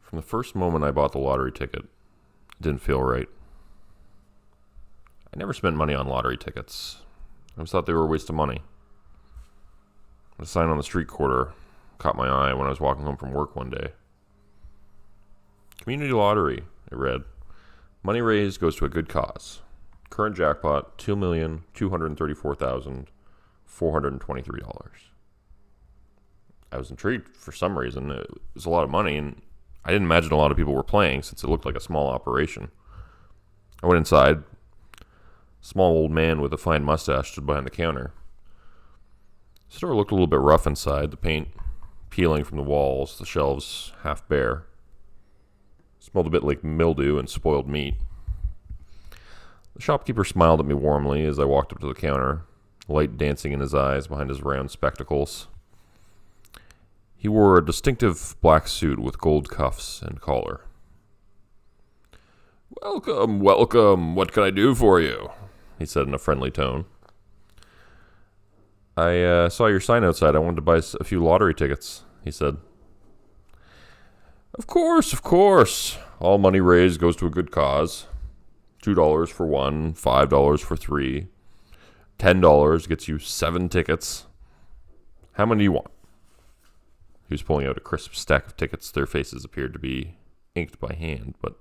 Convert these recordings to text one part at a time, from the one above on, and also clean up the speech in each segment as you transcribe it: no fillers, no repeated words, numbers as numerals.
From the first moment I bought the lottery ticket, it didn't feel right. I never spent money on lottery tickets. I always thought they were a waste of money. A sign on the street corner caught my eye when I was walking home from work one day. Community lottery, it read. Money raised goes to a good cause. Current jackpot, $2,234,423. I was intrigued for some reason. It was a lot of money, and I didn't imagine a lot of people were playing since it looked like a small operation. I went inside. A small old man with a fine mustache stood behind the counter. The store looked a little bit rough inside, the paint peeling from the walls, the shelves half bare. It smelled a bit like mildew and spoiled meat. The shopkeeper smiled at me warmly as I walked up to the counter, light dancing in his eyes behind his round spectacles. He wore a distinctive black suit with gold cuffs and collar. "Welcome, welcome. What can I do for you?" he said in a friendly tone. I saw your sign outside. I wanted to buy a few lottery tickets, he said. Of course. All money raised goes to a good cause. $2 for one, $5 for three. $10 gets you 7 tickets. How many do you want? He was pulling out a crisp stack of tickets. Their faces appeared to be inked by hand, but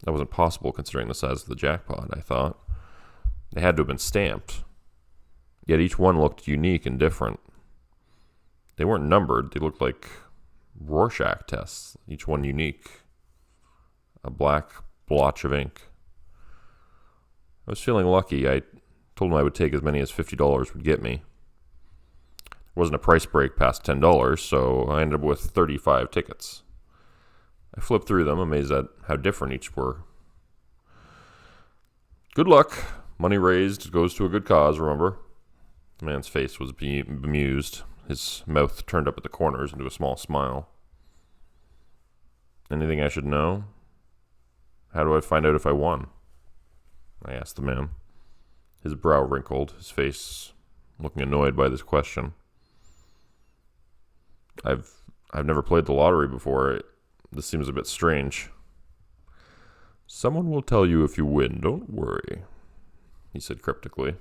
that wasn't possible considering the size of the jackpot, I thought. They had to have been stamped. Yet each one looked unique and different. They weren't numbered. They looked like Rorschach tests, each one unique. A black blotch of ink. I was feeling lucky. I told him I would take as many as $50 would get me. There wasn't a price break past $10, so I ended up with 35 tickets. I flipped through them, amazed at how different each were. Good luck. Money raised goes to a good cause, remember? The man's face was bemused. His mouth turned up at the corners into a small smile. Anything I should know? How do I find out if I won? I asked the man. His brow wrinkled, his face looking annoyed by this question. I've never played the lottery before. This seems a bit strange. Someone will tell you if you win, don't worry, he said cryptically.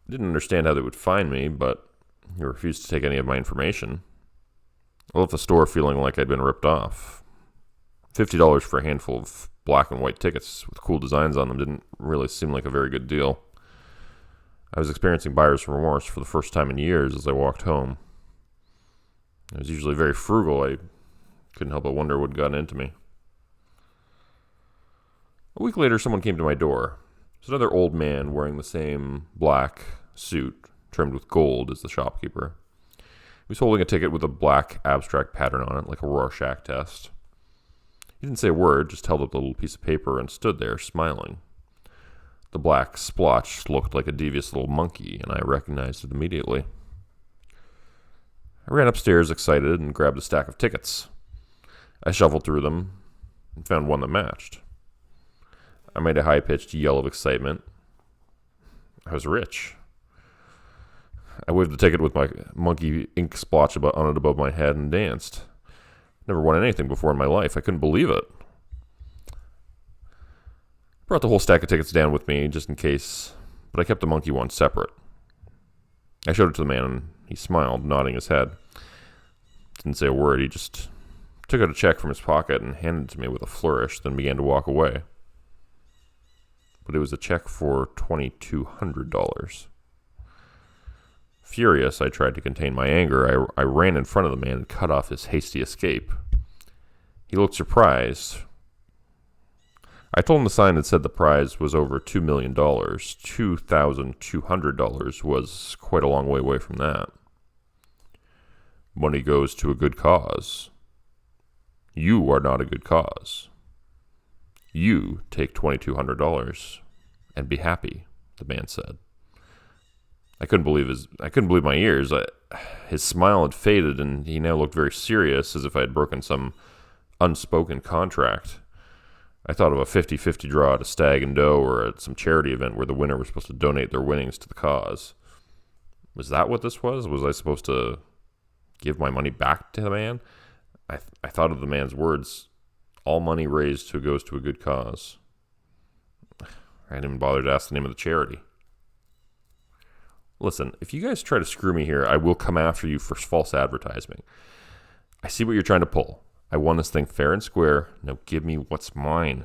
I didn't understand how they would find me, but he refused to take any of my information. I left the store feeling like I'd been ripped off. $50 for a handful of black and white tickets with cool designs on them didn't really seem like a very good deal. I was experiencing buyer's remorse for the first time in years as I walked home. I was usually very frugal. I couldn't help but wonder what got into me. A week later, someone came to my door. It was another old man wearing the same black suit trimmed with gold as the shopkeeper. He was holding a ticket with a black abstract pattern on it, like a Rorschach test. He didn't say a word, just held up the little piece of paper and stood there, smiling. The black splotch looked like a devious little monkey, and I recognized it immediately. I ran upstairs excited and grabbed a stack of tickets. I shuffled through them and found one that matched. I made a high-pitched yell of excitement. I was rich. I waved the ticket with my monkey ink splotch on it above my head and danced. Never won anything before in my life. I couldn't believe it. Brought the whole stack of tickets down with me just in case, but I kept the monkey one separate. I showed it to the man and he smiled, nodding his head. Didn't say a word. He just took out a check from his pocket and handed it to me with a flourish, then began to walk away. But it was a check for $2,200. Furious, I tried to contain my anger. I ran in front of the man and cut off his hasty escape. He looked surprised. I told him the sign that said the prize was over $2 million. $2,200 was quite a long way away from that. Money goes to a good cause. You are not a good cause. You take $2,200 and be happy, the man said. I couldn't believe my ears. His smile had faded, and he now looked very serious, as if I had broken some unspoken contract. I thought of a 50-50 draw at a Stag and Doe or at some charity event where the winner was supposed to donate their winnings to the cause. Was that what this was? Was I supposed to give my money back to the man? I thought of the man's words, all money raised goes to a good cause. I didn't even bother to ask the name of the charity. Listen, if you guys try to screw me here, I will come after you for false advertising. I see what you're trying to pull. I won this thing fair and square. Now give me what's mine,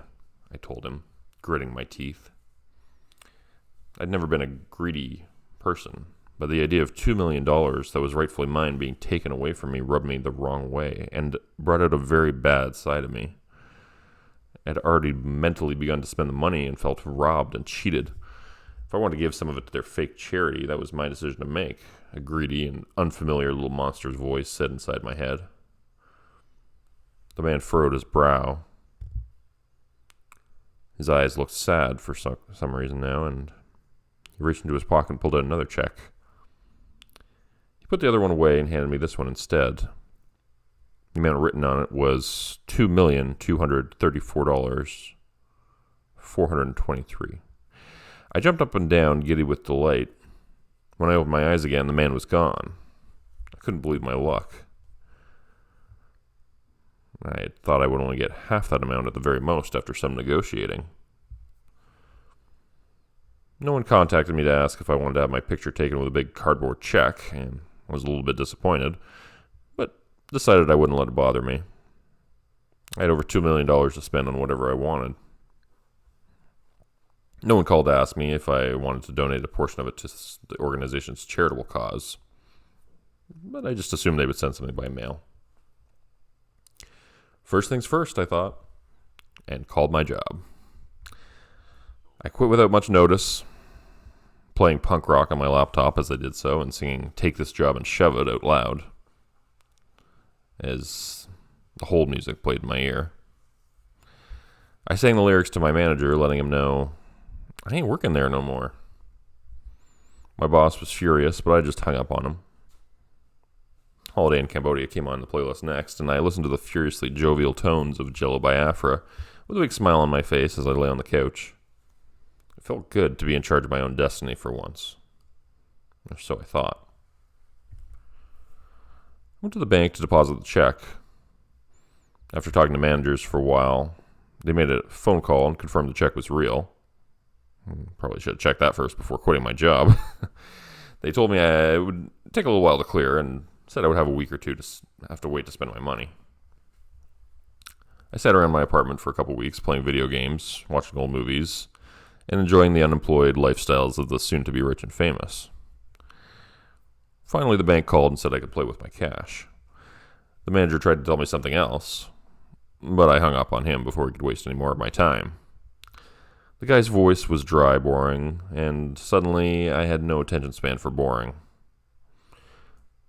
I told him, gritting my teeth. I'd never been a greedy person, but the idea of $2 million that was rightfully mine being taken away from me rubbed me the wrong way and brought out a very bad side of me. I'd already mentally begun to spend the money and felt robbed and cheated. If I wanted to give some of it to their fake charity, that was my decision to make, a greedy and unfamiliar little monster's voice said inside my head. The man furrowed his brow. His eyes looked sad for some reason now, and he reached into his pocket and pulled out another check. He put the other one away and handed me this one instead. The amount written on it was $2,234,423. I jumped up and down, giddy with delight. When I opened my eyes again, the man was gone. I couldn't believe my luck. I had thought I would only get half that amount at the very most after some negotiating. No one contacted me to ask if I wanted to have my picture taken with a big cardboard check, and I was a little bit disappointed, but decided I wouldn't let it bother me. I had over $2 million to spend on whatever I wanted. No one called to ask me if I wanted to donate a portion of it to the organization's charitable cause, but I just assumed they would send something by mail. First things first, I thought, and called my job. I quit without much notice, playing punk rock on my laptop as I did so and singing "Take This Job and Shove It" out loud as the hold music played in my ear. I sang the lyrics to my manager, letting him know I ain't working there no more. My boss was furious, but I just hung up on him. Holiday in Cambodia came on the playlist next, and I listened to the furiously jovial tones of Jello Biafra with a big smile on my face as I lay on the couch. It felt good to be in charge of my own destiny for once. Or so I thought. I went to the bank to deposit the check. After talking to managers for a while, they made a phone call and confirmed the check was real. Probably should have checked that first before quitting my job. They told me it would take a little while to clear and said I would have a week or two to have to wait to spend my money. I sat around my apartment for a couple weeks playing video games, watching old movies, and enjoying the unemployed lifestyles of the soon-to-be rich and famous. Finally, the bank called and said I could play with my cash. The manager tried to tell me something else, but I hung up on him before he could waste any more of my time. The guy's voice was dry, boring, and suddenly I had no attention span for boring.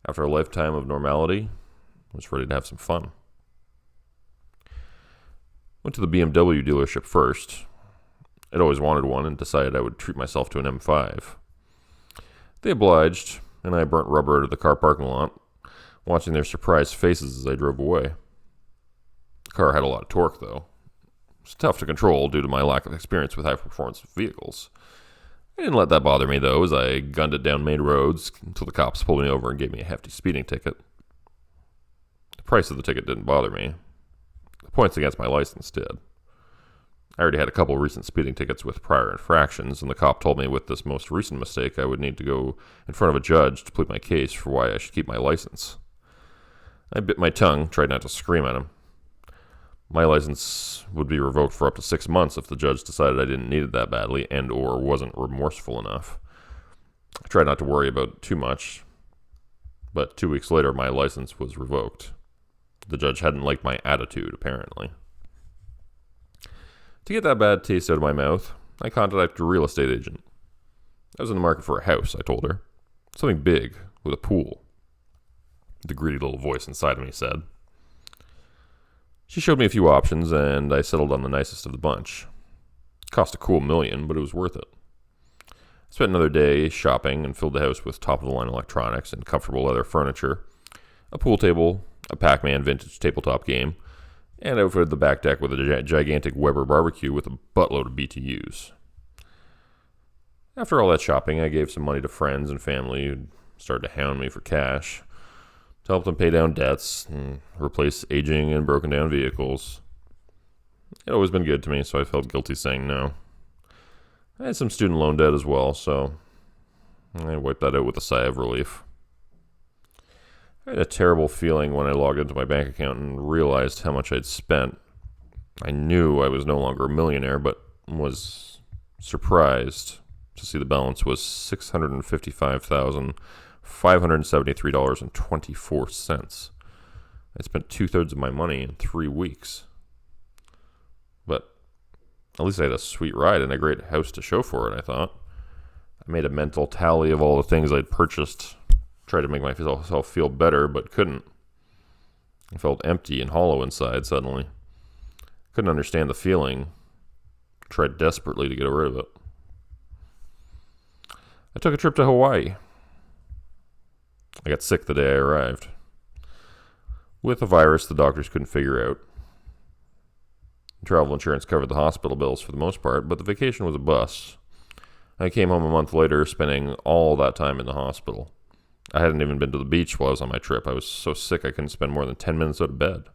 After a lifetime of normality, I was ready to have some fun. Went to the BMW dealership first. I'd always wanted one and decided I would treat myself to an M5. They obliged, and I burnt rubber to the car parking lot, watching their surprised faces as I drove away. The car had a lot of torque, though. It was tough to control due to my lack of experience with high-performance vehicles. I didn't let that bother me, though, as I gunned it down main roads until the cops pulled me over and gave me a hefty speeding ticket. The price of the ticket didn't bother me. The points against my license did. I already had a couple recent speeding tickets with prior infractions, and the cop told me with this most recent mistake I would need to go in front of a judge to plead my case for why I should keep my license. I bit my tongue, tried not to scream at him. My license would be revoked for up to 6 months if the judge decided I didn't need it that badly and or wasn't remorseful enough. I tried not to worry about it too much, but 2 weeks later my license was revoked. The judge hadn't liked my attitude, apparently. To get that bad taste out of my mouth, I contacted a real estate agent. I was in the market for a house, I told her. Something big, with a pool. The greedy little voice inside of me said. She showed me a few options, and I settled on the nicest of the bunch. It cost a cool $1 million, but it was worth it. I spent another day shopping and filled the house with top-of-the-line electronics and comfortable leather furniture, a pool table, a Pac-Man vintage tabletop game, and outfitted the back deck with a gigantic Weber barbecue with a buttload of BTUs. After all that shopping, I gave some money to friends and family who started to hound me for cash. to help them pay down debts and replace aging and broken down vehicles. It had always been good to me, so I felt guilty saying no. I had some student loan debt as well, so I wiped that out with a sigh of relief. I had a terrible feeling when I logged into my bank account and realized how much I'd spent. I knew I was no longer a millionaire, but was surprised to see the balance was $655,573.24. I spent 2/3 of my money in 3 weeks. But at least I had a sweet ride and a great house to show for it, I thought. I made a mental tally of all the things I'd purchased, tried to make myself feel better, but couldn't. I felt empty and hollow inside suddenly. Couldn't understand the feeling. Tried desperately to get rid of it. I took a trip to Hawaii. I got sick the day I arrived. With a virus the doctors couldn't figure out. Travel insurance covered the hospital bills for the most part, but the vacation was a bust. I came home a month later, spending all that time in the hospital. I hadn't even been to the beach while I was on my trip. I was so sick I couldn't spend more than 10 minutes out of bed.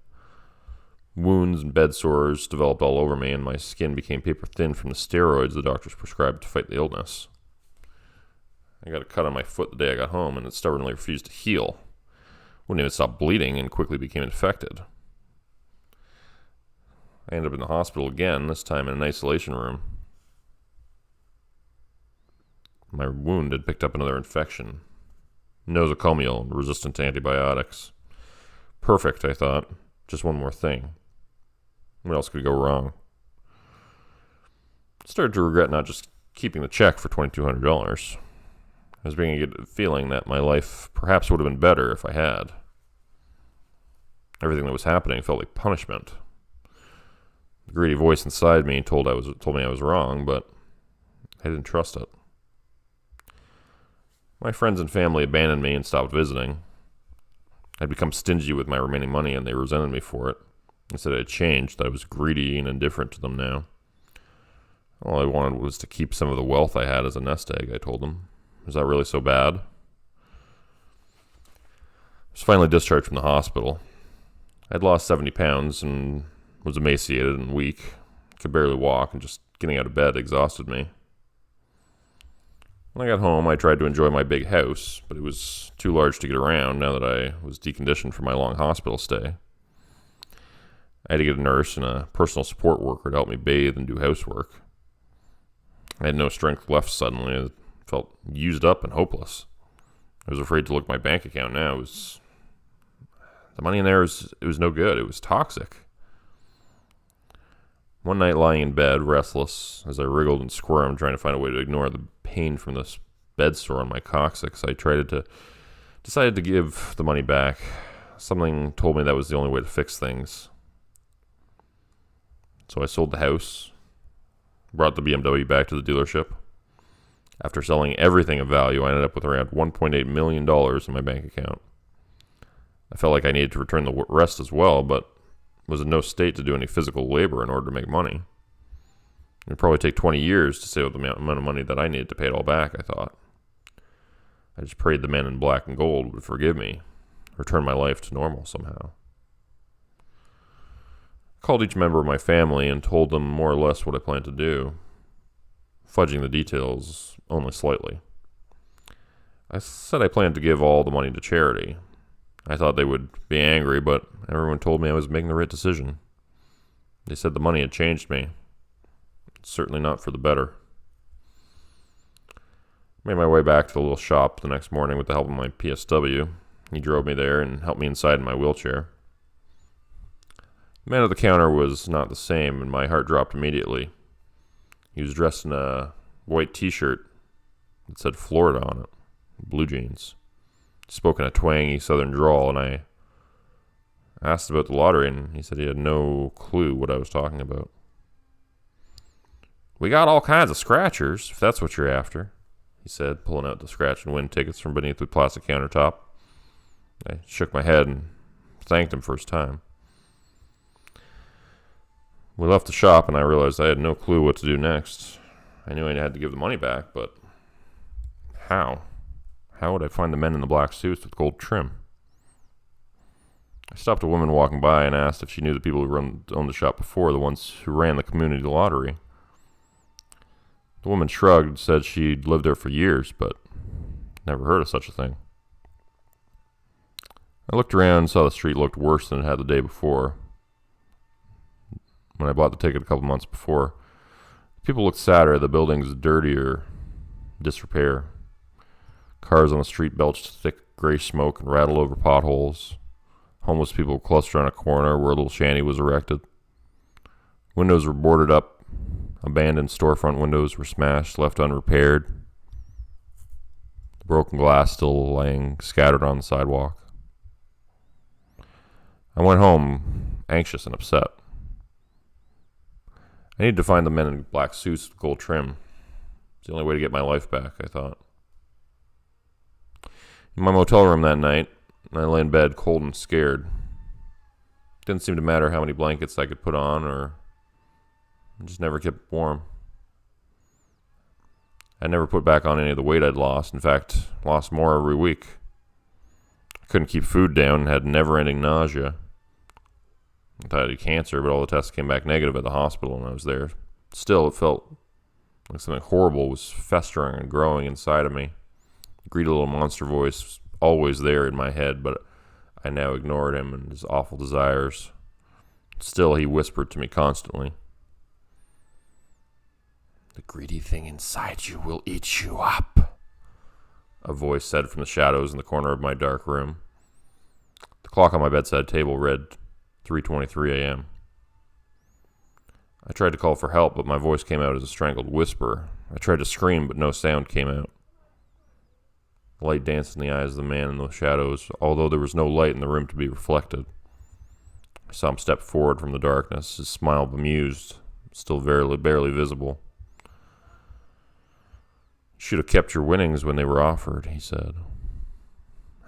Wounds and bed sores developed all over me, and my skin became paper thin from the steroids the doctors prescribed to fight the illness. I got a cut on my foot the day I got home, and it stubbornly refused to heal. Wouldn't even stop bleeding and quickly became infected. I ended up in the hospital again, this time in an isolation room. My wound had picked up another infection. Nosocomial and resistant to antibiotics. Perfect, I thought. Just one more thing. What else could go wrong? I started to regret not just keeping the check for $2,200. I was beginning to get a feeling that my life perhaps would have been better if I had. Everything that was happening felt like punishment. The greedy voice inside me told me I was wrong, but I didn't trust it. My friends and family abandoned me and stopped visiting. I'd become stingy with my remaining money, and they resented me for it. They said I had changed, that I was greedy and indifferent to them now. All I wanted was to keep some of the wealth I had as a nest egg, I told them. Was that really so bad? I was finally discharged from the hospital. I'd lost 70 pounds and was emaciated and weak. Could barely walk, and just getting out of bed exhausted me. When I got home, I tried to enjoy my big house, but it was too large to get around now that I was deconditioned from my long hospital stay. I had to get a nurse and a personal support worker to help me bathe and do housework. I had no strength left suddenly. I felt used up and hopeless. I was afraid to look at my bank account now. The money in there was no good. It was toxic. One night, lying in bed, restless, as I wriggled and squirmed, trying to find a way to ignore the pain from this bed sore on my coccyx, I decided to give the money back. Something told me that was the only way to fix things. So I sold the house, brought the BMW back to the dealership. After selling everything of value, I ended up with around $1.8 million in my bank account. I felt like I needed to return the rest as well, but was in no state to do any physical labor in order to make money. It would probably take 20 years to save the amount of money that I needed to pay it all back, I thought. I just prayed the men in black and gold would forgive me, return my life to normal somehow. I called each member of my family and told them more or less what I planned to do, fudging the details only slightly. I said I planned to give all the money to charity. I thought they would be angry, but everyone told me I was making the right decision. They said the money had changed me. Certainly not for the better. I made my way back to the little shop the next morning with the help of my PSW. He drove me there and helped me inside in my wheelchair. The man at the counter was not the same, and my heart dropped immediately. He was dressed in a white t-shirt that said Florida on it, blue jeans. He spoke in a twangy southern drawl, and I asked about the lottery, and he said he had no clue what I was talking about. "We got all kinds of scratchers, if that's what you're after," he said, pulling out the scratch and win tickets from beneath the plastic countertop. I shook my head and thanked him for his time. We left the shop, and I realized I had no clue what to do next. I knew I had to give the money back, but how? How would I find the men in the black suits with gold trim? I stopped a woman walking by and asked if she knew the people who owned the shop before, the ones who ran the community lottery. The woman shrugged and said she'd lived there for years, but never heard of such a thing. I looked around and saw the street looked worse than it had the day before. When I bought the ticket a couple months before, people looked sadder, the buildings dirtier, disrepair. Cars on the street belched thick gray smoke and rattled over potholes. Homeless people clustered on a corner where a little shanty was erected. Windows were boarded up. Abandoned storefront windows were smashed, left unrepaired. The broken glass still laying scattered on the sidewalk. I went home, anxious and upset. I needed to find the men in black suits with gold trim. It's the only way to get my life back, I thought. In my motel room that night, I lay in bed cold and scared. It didn't seem to matter how many blankets I could put on, or I just never kept warm. I never put back on any of the weight I'd lost. In fact, lost more every week. I couldn't keep food down and had never-ending nausea. I thought I had cancer, but all the tests came back negative at the hospital when I was there. Still, it felt like something horrible was festering and growing inside of me. The greedy little monster voice was always there in my head, but I now ignored him and his awful desires. Still, he whispered to me constantly, "The greedy thing inside you will eat you up," a voice said from the shadows in the corner of my dark room. The clock on my bedside table read 3:23 a.m. I tried to call for help, but my voice came out as a strangled whisper. I tried to scream, but no sound came out. The light danced in the eyes of the man in the shadows, although there was no light in the room to be reflected. I saw him step forward from the darkness, his smile bemused, still barely visible. "You should have kept your winnings when they were offered," he said.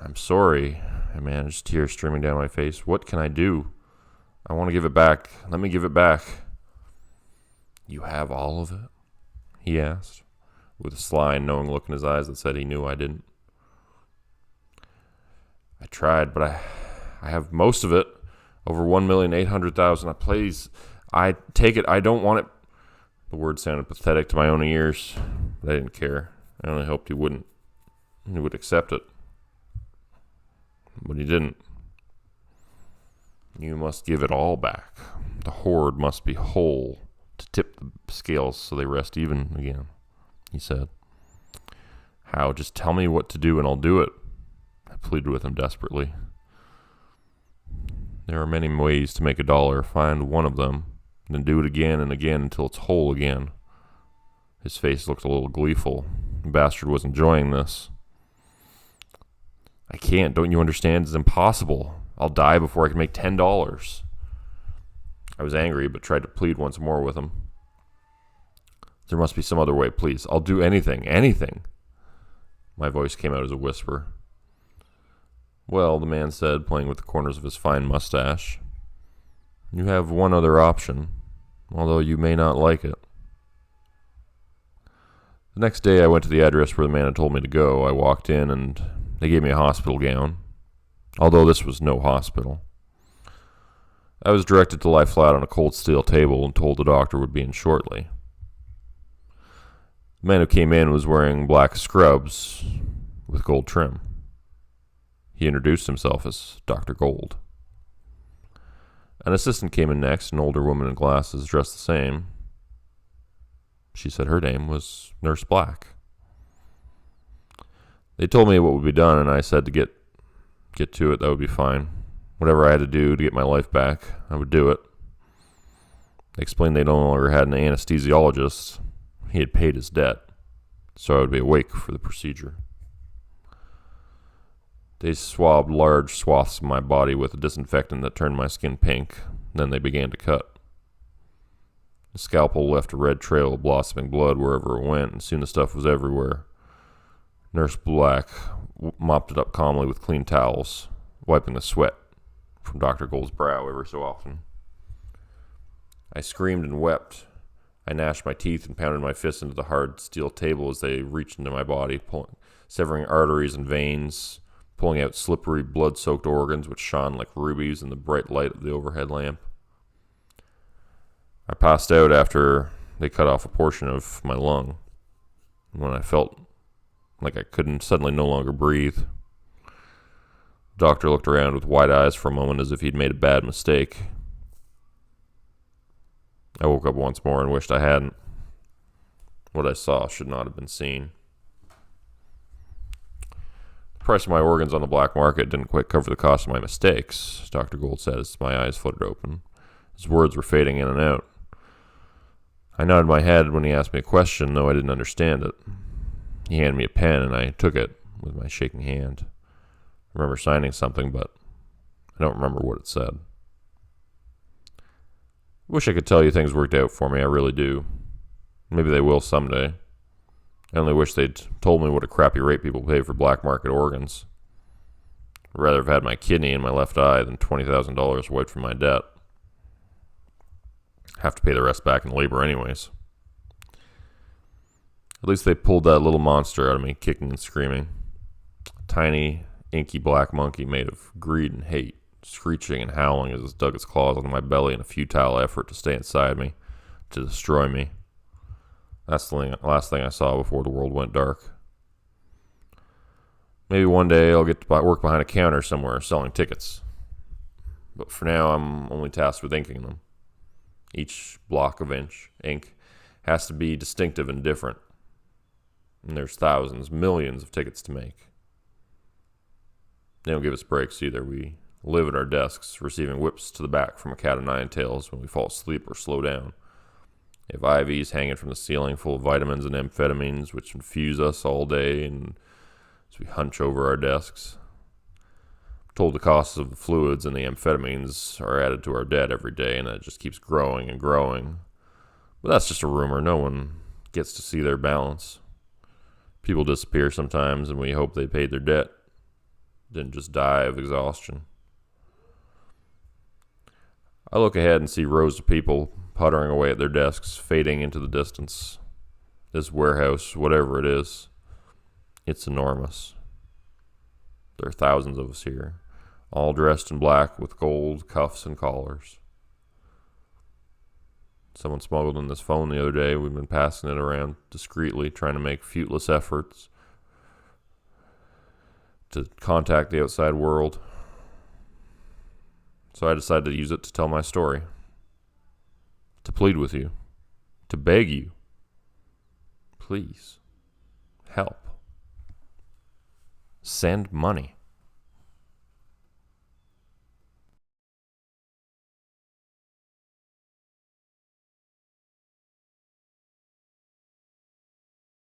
"I'm sorry," I managed, tears streaming down my face. "What can I do? I want to give it back. Let me give it back." "You have all of it?" he asked, with a sly, knowing look in his eyes that said he knew I didn't. "I tried, but I have most of it. Over 1,800,000. Please, I take it. I don't want it." The words sounded pathetic to my own ears, but I didn't care. I only hoped he would accept it. But he didn't. "You must give it all back. The hoard must be whole to tip the scales so they rest even again," he said. "How? Just tell me what to do and I'll do it," I pleaded with him desperately. "There are many ways to make a dollar. Find one of them, and then do it again and again until it's whole again." His face looked a little gleeful. The bastard was enjoying this. "I can't. Don't you understand? It's impossible. I'll die before I can make $10. I was angry, but tried to plead once more with him. "There must be some other way, please. I'll do anything, anything." My voice came out as a whisper. "Well," the man said, playing with the corners of his fine mustache, "you have one other option, although you may not like it." The next day I went to the address where the man had told me to go. I walked in and they gave me a hospital gown, although this was no hospital. I was directed to lie flat on a cold steel table and told the doctor would be in shortly. The man who came in was wearing black scrubs with gold trim. He introduced himself as Dr. Gold. An assistant came in next, an older woman in glasses dressed the same. She said her name was Nurse Black. They told me what would be done, and I said to get to it, that would be fine. Whatever I had to do to get my life back, I would do it. They explained they no longer had an anesthesiologist. He had paid his debt, so I would be awake for the procedure. They swabbed large swaths of my body with a disinfectant that turned my skin pink. Then they began to cut. The scalpel left a red trail of blossoming blood wherever it went, and soon the stuff was everywhere. Nurse Black mopped it up calmly with clean towels, wiping the sweat from Dr. Gold's brow every so often. I screamed and wept. I gnashed my teeth and pounded my fists into the hard steel table as they reached into my body, severing arteries and veins, pulling out slippery, blood-soaked organs which shone like rubies in the bright light of the overhead lamp. I passed out after they cut off a portion of my lung, when I felt like I couldn't suddenly no longer breathe. The doctor looked around with wide eyes for a moment as if he'd made a bad mistake. I woke up once more and wished I hadn't. What I saw should not have been seen. The price of my organs on the black market didn't quite cover the cost of my mistakes, Dr. Gold said as my eyes fluttered open. His words were fading in and out. I nodded my head when he asked me a question, though I didn't understand it. He handed me a pen, and I took it with my shaking hand. I remember signing something, but I don't remember what it said. I wish I could tell you things worked out for me, I really do. Maybe they will someday. I only wish they'd told me what a crappy rate people pay for black market organs. I'd rather have had my kidney in my left eye than $20,000 wiped from my debt. Have to pay the rest back in labor anyways. At least they pulled that little monster out of me, kicking and screaming. A tiny, inky black monkey made of greed and hate, screeching and howling as it dug its claws into my belly in a futile effort to stay inside me, to destroy me. That's the last thing I saw before the world went dark. Maybe one day I'll get to work behind a counter somewhere selling tickets. But for now, I'm only tasked with inking them. Each block of ink has to be distinctive and different. And there's thousands, millions of tickets to make. They don't give us breaks either. We live at our desks, receiving whips to the back from a cat of nine tails when we fall asleep or slow down. They have IVs hanging from the ceiling full of vitamins and amphetamines, which infuse us all day and as we hunch over our desks. I'm told the costs of the fluids and the amphetamines are added to our debt every day, and that just keeps growing and growing. But that's just a rumor. No one gets to see their balance. People disappear sometimes, and we hope they paid their debt, didn't just die of exhaustion. I look ahead and see rows of people puttering away at their desks, fading into the distance. This warehouse, whatever it is, it's enormous. There are thousands of us here, all dressed in black with gold cuffs and collars. Someone smuggled in this phone the other day. We've been passing it around discreetly, trying to make fruitless efforts to contact the outside world. So I decided to use it to tell my story, to plead with you, to beg you, please, help. Send money.